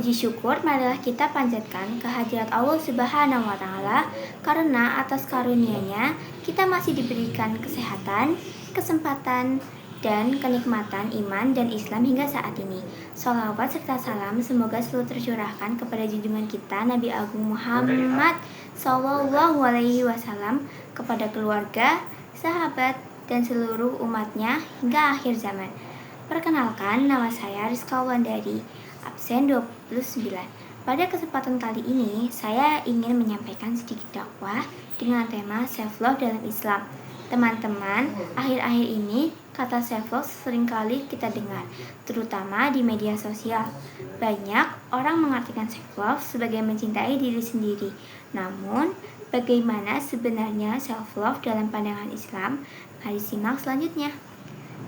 Puji syukur marilah kita panjatkan kehadirat Allah Subhanahu wa Ta'ala, karena atas karunia-Nya kita masih diberikan kesehatan, kesempatan, dan kenikmatan iman dan Islam hingga saat ini. Sholawat serta salam semoga selalu tercurahkan kepada junjungan kita Nabi Agung Muhammad Sallallahu Alaihi Wasallam, kepada keluarga, sahabat, dan seluruh umatnya hingga akhir zaman. Perkenalkan, nama saya Rizka Wandari, absen 29. Pada kesempatan kali ini, saya ingin menyampaikan sedikit dakwah dengan tema self-love dalam Islam. Teman-teman, akhir-akhir ini kata self-love seringkali kita dengar, terutama di media sosial. Banyak orang mengartikan self-love sebagai mencintai diri sendiri. Namun, bagaimana sebenarnya self-love dalam pandangan Islam? Mari simak selanjutnya.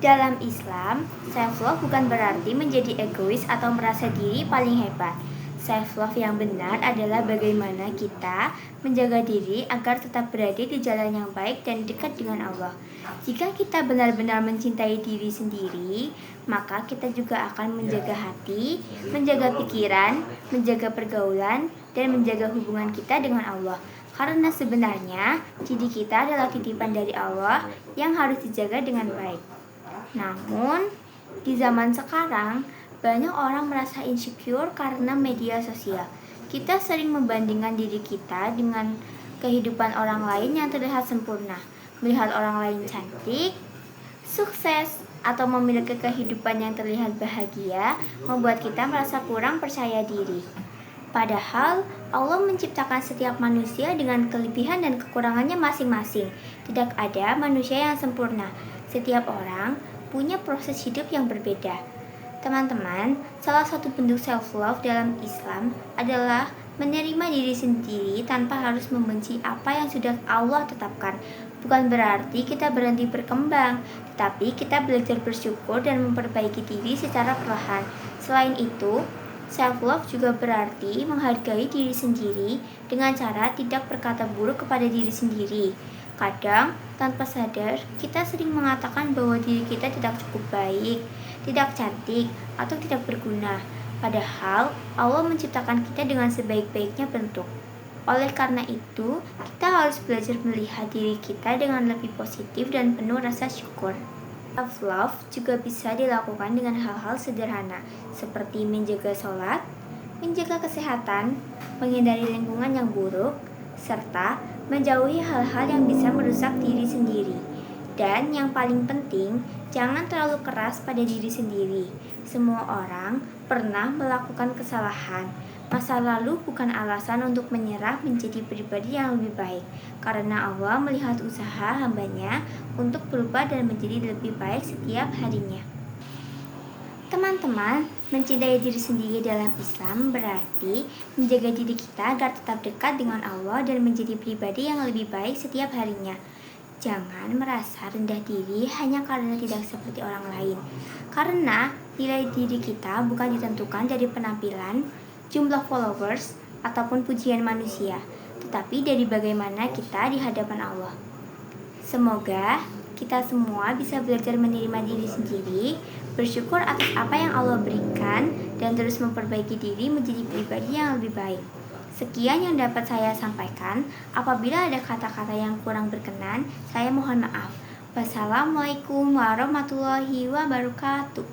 Dalam Islam, self-love bukan berarti menjadi egois atau merasa diri paling hebat. Self-love yang benar adalah bagaimana kita menjaga diri agar tetap berada di jalan yang baik dan dekat dengan Allah. Jika kita benar-benar mencintai diri sendiri, maka kita juga akan menjaga hati, menjaga pikiran, menjaga pergaulan, dan menjaga hubungan kita dengan Allah. Karena sebenarnya diri kita adalah titipan dari Allah yang harus dijaga dengan baik. Namun, di zaman sekarang, banyak orang merasa insecure karena media sosial. Kita sering membandingkan diri kita dengan kehidupan orang lain yang terlihat sempurna. Melihat orang lain cantik, sukses, atau memiliki kehidupan yang terlihat bahagia, membuat kita merasa kurang percaya diri. Padahal, Allah menciptakan setiap manusia dengan kelebihan dan kekurangannya masing-masing. Tidak ada manusia yang sempurna. Setiap orang punya proses hidup yang berbeda. Teman-teman, salah satu bentuk self-love dalam Islam adalah menerima diri sendiri tanpa harus membenci apa yang sudah Allah tetapkan. Bukan berarti kita berhenti berkembang, tetapi kita belajar bersyukur dan memperbaiki diri secara perlahan. Selain itu, self-love juga berarti menghargai diri sendiri dengan cara tidak berkata buruk kepada diri sendiri. Kadang, tanpa sadar, kita sering mengatakan bahwa diri kita tidak cukup baik, tidak cantik, atau tidak berguna. Padahal, Allah menciptakan kita dengan sebaik-baiknya bentuk. Oleh karena itu, kita harus belajar melihat diri kita dengan lebih positif dan penuh rasa syukur. Self-love juga bisa dilakukan dengan hal-hal sederhana, seperti menjaga sholat, menjaga kesehatan, menghindari lingkungan yang buruk, serta menjauhi hal-hal yang bisa merusak diri sendiri. Dan yang paling penting, jangan terlalu keras pada diri sendiri. Semua orang pernah melakukan kesalahan. Masa lalu bukan alasan untuk menyerah menjadi pribadi yang lebih baik, karena Allah melihat usaha hambanya untuk berubah dan menjadi lebih baik setiap harinya. Teman-teman, mencintai diri sendiri dalam Islam berarti menjaga diri kita agar tetap dekat dengan Allah dan menjadi pribadi yang lebih baik setiap harinya. Jangan merasa rendah diri hanya karena tidak seperti orang lain. Karena nilai diri kita bukan ditentukan dari penampilan, jumlah followers, ataupun pujian manusia, tetapi dari bagaimana kita di hadapan Allah. Semoga kita semua bisa belajar menerima diri sendiri, bersyukur atas apa yang Allah berikan, dan terus memperbaiki diri menjadi pribadi yang lebih baik. Sekian yang dapat saya sampaikan. Apabila ada kata-kata yang kurang berkenan, saya mohon maaf. Wassalamualaikum warahmatullahi wabarakatuh.